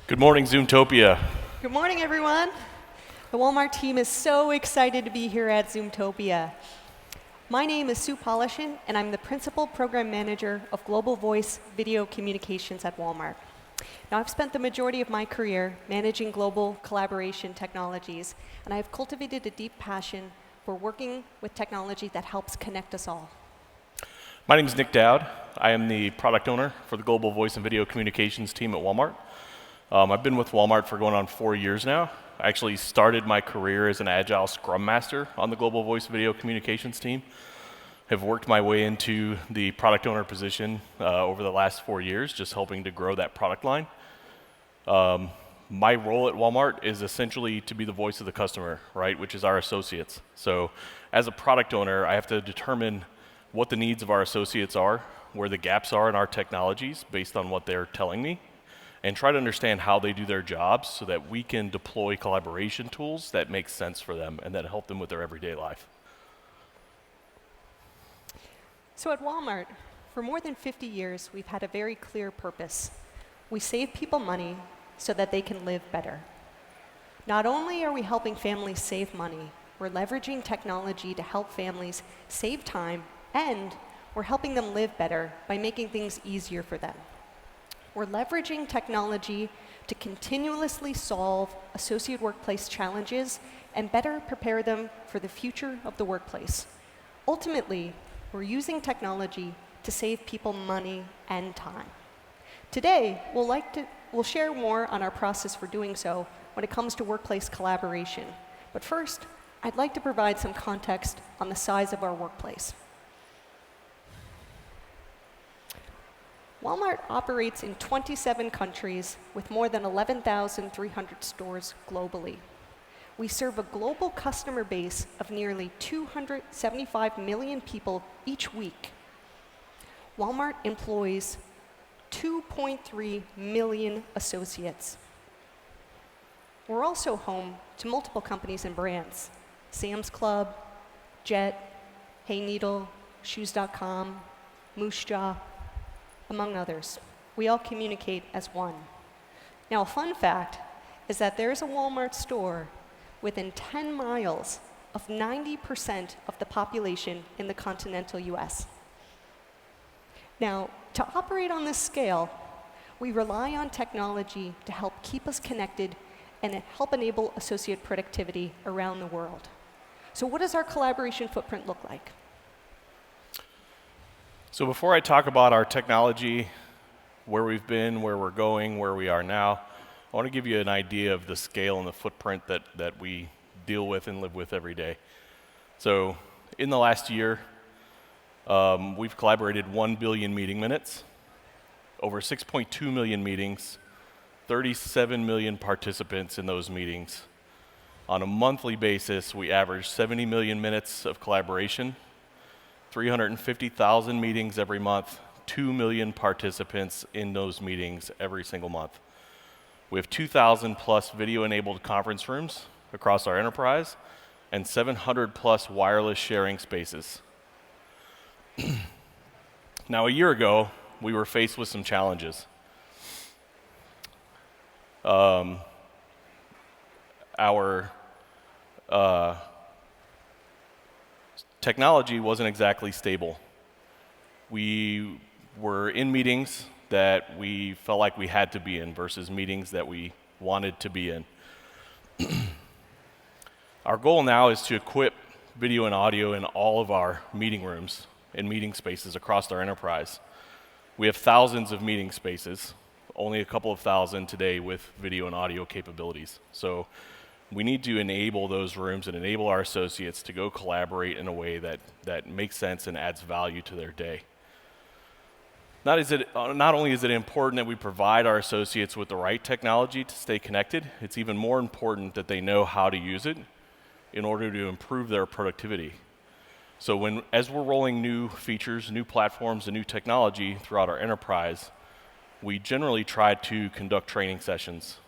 Good morning, Zoomtopia. Good morning, everyone. The Walmart team is so excited to be here at Zoomtopia. My name is Sue Polishin, and I'm the Principal Program Manager of Global Voice Video Communications at Walmart. Now, I've spent the majority of my career managing global collaboration technologies, and I've cultivated a deep passion for working with technology that helps connect us all. My name is Nick Dowd. I am the product owner for the Global Voice and Video Communications team at Walmart. I've been with Walmart for going on 4 years now. I actually started my career as an Agile Scrum Master on the Global Voice Video Communications team. Have worked my way into the product owner position over the last 4 years, just helping to grow that product line. My role at Walmart is essentially to be the voice of the customer, right, which is our associates. So as a product owner, I have to determine what the needs of our associates are, where the gaps are in our technologies based on what they're telling me, and try to understand how they do their jobs so that we can deploy collaboration tools that make sense for them and that help them with their everyday life. So at Walmart, for more than 50 years, we've had a very clear purpose. We save people money so that they can live better. Not only are we helping families save money, we're leveraging technology to help families save time, and we're helping them live better by making things easier for them. We're leveraging technology to continuously solve associate workplace challenges and better prepare them for the future of the workplace. Ultimately, we're using technology to save people money and time. Today, we'll share more on our process for doing so when it comes to workplace collaboration. But first, I'd like to provide some context on the size of our workplace. Walmart operates in 27 countries with more than 11,300 stores globally. We serve a global customer base of nearly 275 million people each week. Walmart employs 2.3 million associates. We're also home to multiple companies and brands: Sam's Club, Jet, Hayneedle, Shoes.com, Moose Jaw, among others. We all communicate as one. Now, a fun fact is that there's a Walmart store within 10 miles of 90% of the population in the continental US. Now, to operate on this scale, we rely on technology to help keep us connected and help enable associate productivity around the world. So what does our collaboration footprint look like? So before I talk about our technology, where we've been, where we're going, where we are now, I want to give you an idea of the scale and the footprint that we deal with and live with every day. So in the last year, we've collaborated 1 billion meeting minutes, over 6.2 million meetings, 37 million participants in those meetings. On a monthly basis, we average 70 million minutes of collaboration, 350,000 meetings every month, 2 million participants in those meetings every single month. We have 2,000 plus video-enabled conference rooms across our enterprise and 700 plus wireless sharing spaces. Now, a year ago, we were faced with some challenges. Our technology wasn't exactly stable. We were in meetings that we felt like we had to be in versus meetings that we wanted to be in. Our goal now is to equip video and audio in all of our meeting rooms and meeting spaces across our enterprise. We have thousands of meeting spaces, only a couple of thousand today with video and audio capabilities. So we need to enable those rooms and enable our associates to go collaborate in a way that makes sense and adds value to their day. Not only is it important that we provide our associates with the right technology to stay connected, it's even more important that they know how to use it in order to improve their productivity. So as we're rolling new features, new platforms, and new technology throughout our enterprise, we generally try to conduct training sessions.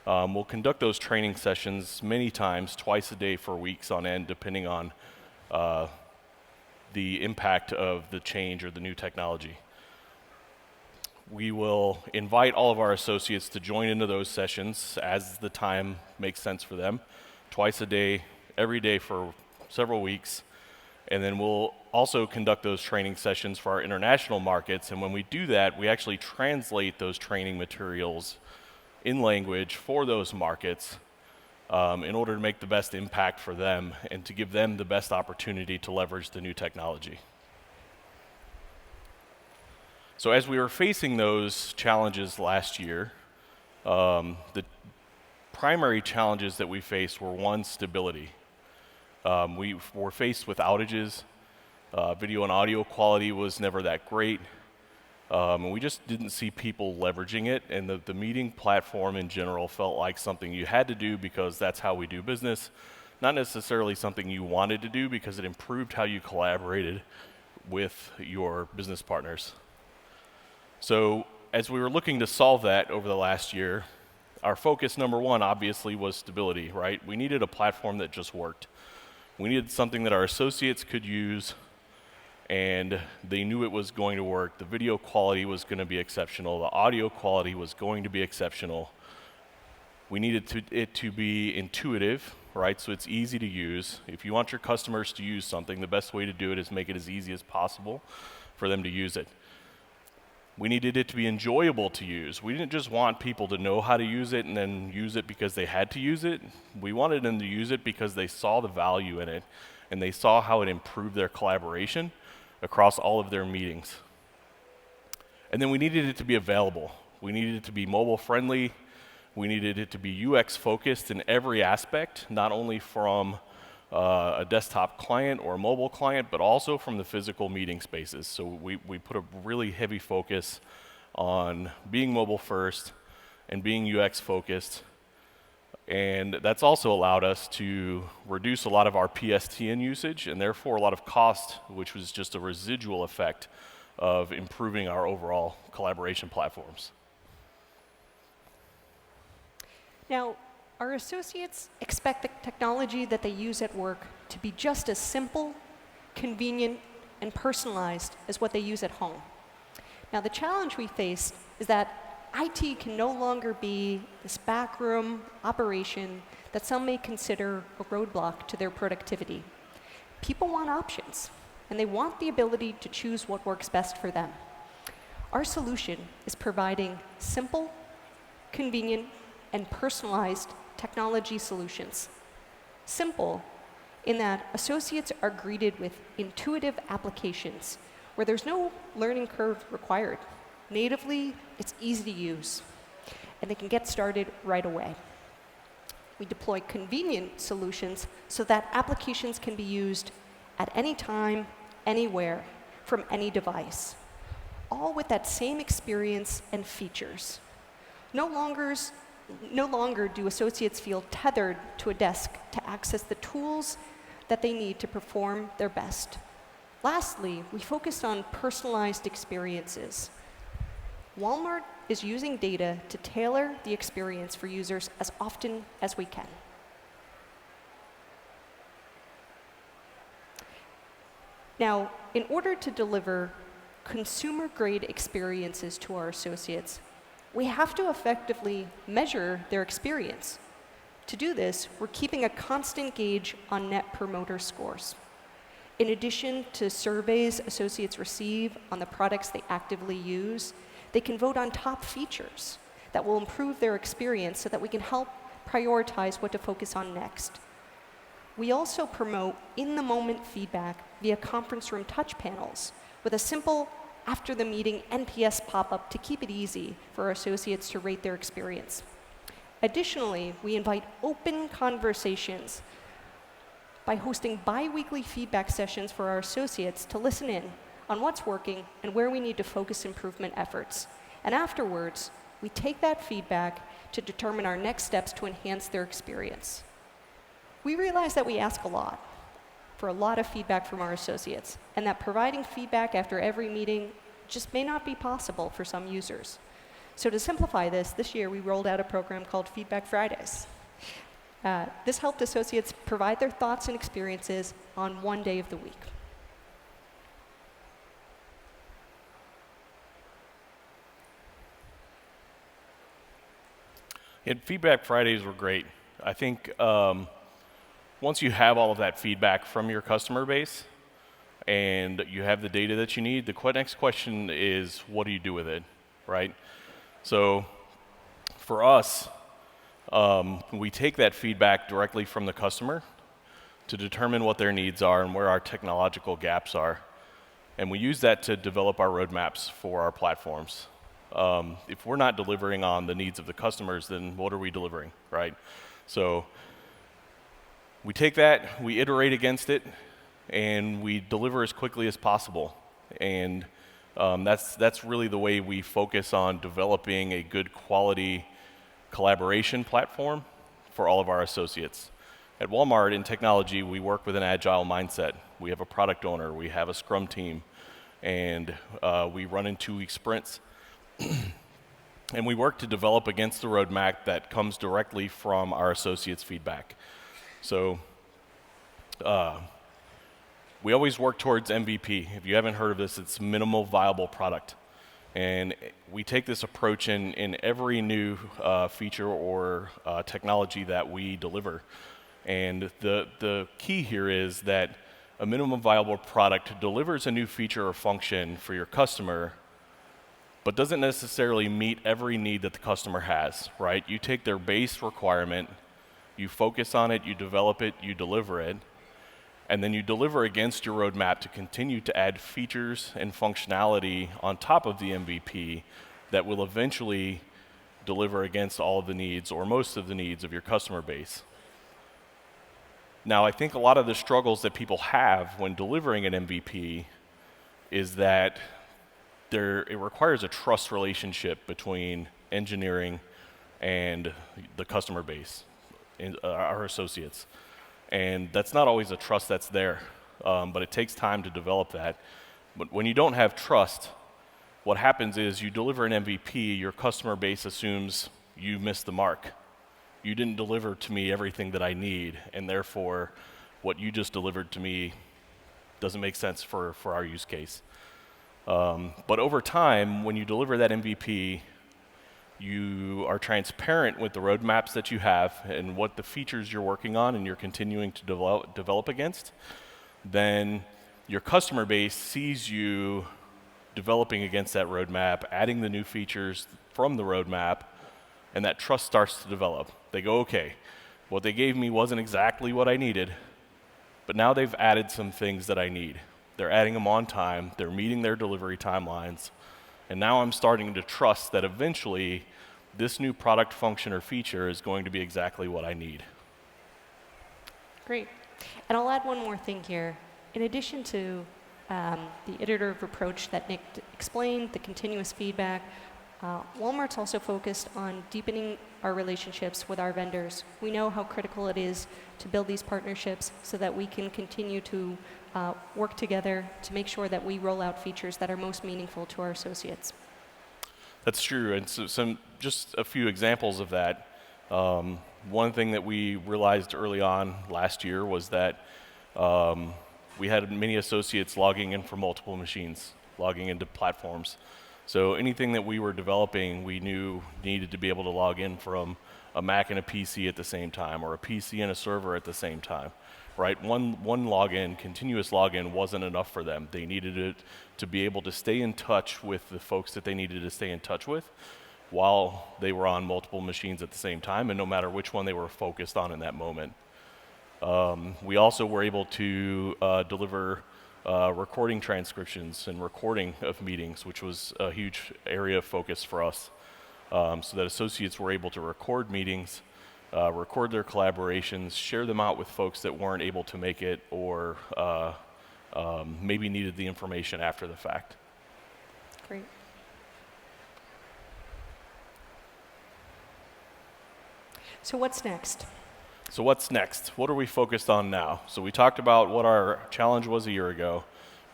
We'll conduct those training sessions many times, twice a day for weeks on end, depending on the impact of the change or the new technology. we will invite all of our associates to join into those sessions as the time makes sense for them, twice a day, every day for several weeks. And then we'll also conduct those training sessions for our international markets. And when we do that, we actually translate those training materials in language for those markets in order to make the best impact for them and to give them the best opportunity to leverage the new technology. So as we were facing those challenges last year, the primary challenges that we faced were, one, stability. We were faced with outages. Video and audio quality was never that great. And we just didn't see people leveraging it. And the meeting platform in general felt like something you had to do because that's how we do business, not necessarily something you wanted to do because it improved how you collaborated with your business partners. So as we were looking to solve that over the last year, our focus, number one, obviously was stability, right? We needed a platform that just worked. We needed something that our associates could use, and they knew it was going to work. The video quality was going to be exceptional. The audio quality was going to be exceptional. We needed it to be intuitive, right? So it's easy to use. If you want your customers to use something, the best way to do it is make it as easy as possible for them to use it. We needed it to be enjoyable to use. We didn't just want people to know how to use it and then use it because they had to use it. We wanted them to use it because they saw the value in it and they saw how it improved their collaboration across all of their meetings. And then we needed it to be available. We needed it to be mobile friendly. We needed it to be UX focused in every aspect, not only from a desktop client or a mobile client, but also from the physical meeting spaces. So we put a really heavy focus on being mobile first and being UX focused. And that's also allowed us to reduce a lot of our PSTN usage and therefore a lot of cost, which was just a residual effect of improving our overall collaboration platforms. Now, our associates expect the technology that they use at work to be just as simple, convenient, and personalized as what they use at home. Now, the challenge we face is that IT can no longer be this backroom operation that some may consider a roadblock to their productivity. People want options, and they want the ability to choose what works best for them. Our solution is providing simple, convenient, and personalized technology solutions. Simple in that associates are greeted with intuitive applications where there's no learning curve required. Natively, it's easy to use, and they can get started right away. We deploy convenient solutions so that applications can be used at any time, anywhere, from any device, all with that same experience and features. No longer do associates feel tethered to a desk to access the tools that they need to perform their best. Lastly, we focused on personalized experiences. Walmart is using data to tailor the experience for users as often as we can. Now, in order to deliver consumer-grade experiences to our associates, we have to effectively measure their experience. To do this, we're keeping a constant gauge on Net Promoter Scores. In addition to surveys associates receive on the products they actively use, they can vote on top features that will improve their experience so that we can help prioritize what to focus on next. We also promote in-the-moment feedback via conference room touch panels with a simple after the meeting NPS pop-up to keep it easy for our associates to rate their experience. Additionally, we invite open conversations by hosting bi-weekly feedback sessions for our associates to listen in on what's working and where we need to focus improvement efforts. And afterwards, we take that feedback to determine our next steps to enhance their experience. We realize that we ask a lot for a lot of feedback from our associates, and that providing feedback after every meeting just may not be possible for some users. So to simplify this year we rolled out a program called Feedback Fridays. This helped associates provide their thoughts and experiences on one day of the week. And feedback Fridays were great. I think once you have all of that feedback from your customer base and you have the data that you need, the next question is, what do you do with it, right? So for us, we take that feedback directly from the customer to determine what their needs are and where our technological gaps are. And we use that to develop our roadmaps for our platforms. If we're not delivering on the needs of the customers, then what are we delivering, right? So we take that, we iterate against it, and we deliver as quickly as possible. And that's really the way we focus on developing a good quality collaboration platform for all of our associates. At Walmart in technology, we work with an agile mindset. We have a product owner, we have a scrum team, and we run in 2-week sprints. And we work to develop against the roadmap that comes directly from our associates' feedback. So we always work towards MVP. If you haven't heard of this, it's minimal viable product. And we take this approach in every new feature or technology that we deliver. And the key here is that a minimum viable product delivers a new feature or function for your customer, but doesn't necessarily meet every need that the customer has, right? You take their base requirement, you focus on it, you develop it, you deliver it, and then you deliver against your roadmap to continue to add features and functionality on top of the MVP that will eventually deliver against all of the needs or most of the needs of your customer base. Now, I think a lot of the struggles that people have when delivering an MVP is that it requires a trust relationship between engineering and the customer base, and our associates. And that's not always a trust that's there, but it takes time to develop that. But when you don't have trust, what happens is you deliver an MVP, your customer base assumes you missed the mark. You didn't deliver to me everything that I need, and therefore what you just delivered to me doesn't make sense for our use case. But over time, when you deliver that MVP, you are transparent with the roadmaps that you have and what the features you're working on and you're continuing to develop against, then your customer base sees you developing against that roadmap, adding the new features from the roadmap, and that trust starts to develop. They go, okay, what they gave me wasn't exactly what I needed, but now they've added some things that I need. They're adding them on time, they're meeting their delivery timelines, and now I'm starting to trust that eventually this new product function or feature is going to be exactly what I need. Great. And I'll add one more thing here. In addition to the iterative approach that Nick explained, the continuous feedback, Walmart's also focused on deepening our relationships with our vendors. We know how critical it is to build these partnerships so that we can continue to work together to make sure that we roll out features that are most meaningful to our associates. That's true, and so just a few examples of that. One thing that we realized early on last year was that we had many associates logging in from multiple machines, logging into platforms. So anything that we were developing, we knew needed to be able to log in from a Mac and a PC at the same time, or a PC and a server at the same time, right? One login, continuous login, wasn't enough for them. They needed it to be able to stay in touch with the folks that they needed to stay in touch with while they were on multiple machines at the same time, and no matter which one they were focused on in that moment. We also were able to deliver recording transcriptions and recording of meetings, which was a huge area of focus for us, so that associates were able to record meetings, record their collaborations, share them out with folks that weren't able to make it or maybe needed the information after the fact. Great. So what's next? So what's next? What are we focused on now? So we talked about what our challenge was a year ago.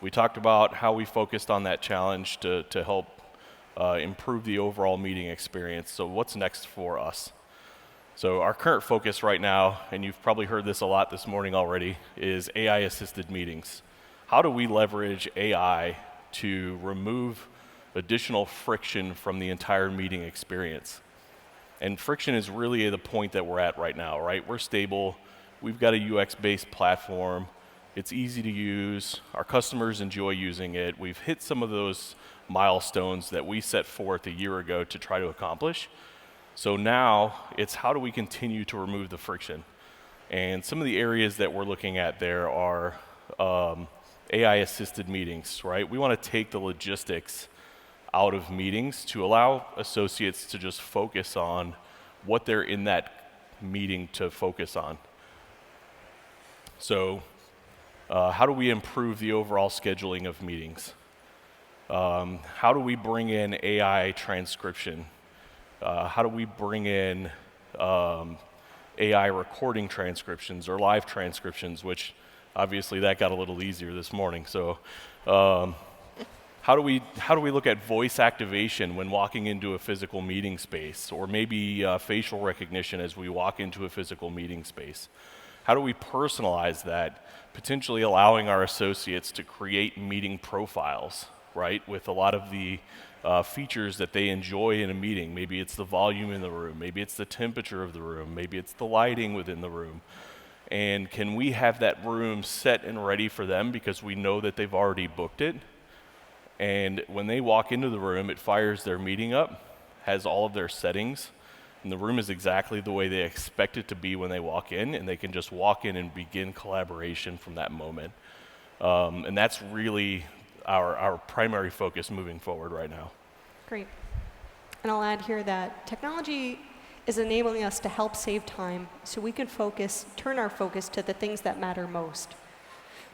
We talked about how we focused on that challenge to help improve the overall meeting experience. So what's next for us? So our current focus right now, and you've probably heard this a lot this morning already, is AI-assisted meetings. How do we leverage AI to remove additional friction from the entire meeting experience? And friction is really the point that we're at right now, right? We're stable. We've got a UX-based platform. It's easy to use. Our customers enjoy using it. We've hit some of those milestones that we set forth a year ago to try to accomplish. So now it's how do we continue to remove the friction? And some of the areas that we're looking at there are AI-assisted meetings, right? We want to take the logistics out of meetings to allow associates to just focus on what they're in that meeting to focus on. So how do we improve the overall scheduling of meetings? How do we bring in AI transcription? How do we bring in AI recording transcriptions or live transcriptions, which obviously that got a little easier this morning. So how do we look at voice activation when walking into a physical meeting space, or maybe facial recognition as we walk into a physical meeting space? How do we personalize that, potentially allowing our associates to create meeting profiles, right, with a lot of the features that they enjoy in a meeting? Maybe it's the volume in the room, maybe it's the temperature of the room, maybe it's the lighting within the room. And can we have that room set and ready for them because we know that they've already booked it? And when they walk into the room, it fires their meeting up, has all of their settings, and the room is exactly the way they expect it to be when they walk in, and they can just walk in and begin collaboration from that moment. And that's really our primary focus moving forward right now. Great. And I'll add here that technology is enabling us to help save time so we can turn our focus to the things that matter most.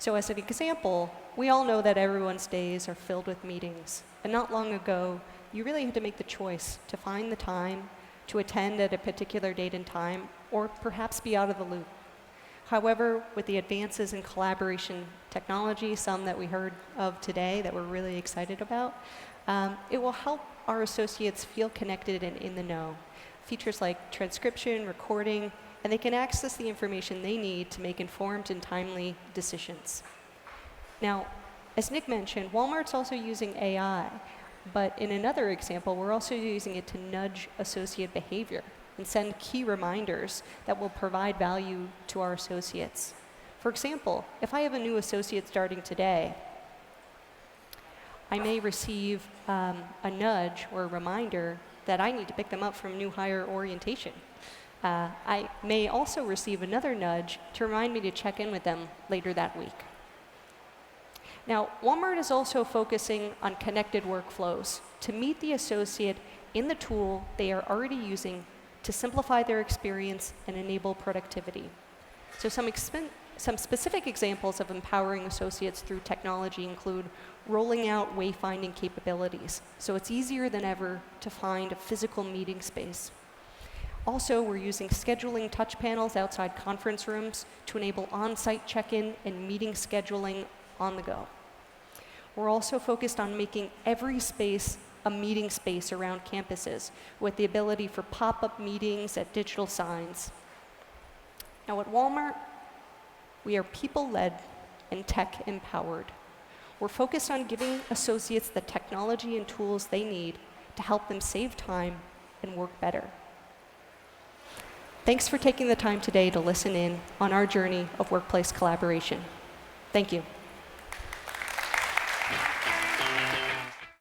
So as an example, we all know that everyone's days are filled with meetings. And not long ago, you really had to make the choice to find the time to attend at a particular date and time, or perhaps be out of the loop. However, with the advances in collaboration technology, some that we heard of today that we're really excited about, it will help our associates feel connected and in the know. Features like transcription, recording, and they can access the information they need to make informed and timely decisions. Now, as Nick mentioned, Walmart's also using AI, but in another example, we're also using it to nudge associate behavior and send key reminders that will provide value to our associates. For example, if I have a new associate starting today, I may receive a nudge or a reminder that I need to pick them up from new hire orientation. I may also receive another nudge to remind me to check in with them later that week. Now, Walmart is also focusing on connected workflows to meet the associate in the tool they are already using to simplify their experience and enable productivity. So some specific examples of empowering associates through technology include rolling out wayfinding capabilities, so it's easier than ever to find a physical meeting space. Also, we're using scheduling touch panels outside conference rooms to enable on-site check-in and meeting scheduling on the go. We're also focused on making every space a meeting space around campuses with the ability for pop-up meetings at digital signs. Now at Walmart, we are people-led and tech-empowered. We're focused on giving associates the technology and tools they need to help them save time and work better. Thanks for taking the time today to listen in on our journey of workplace collaboration. Thank you.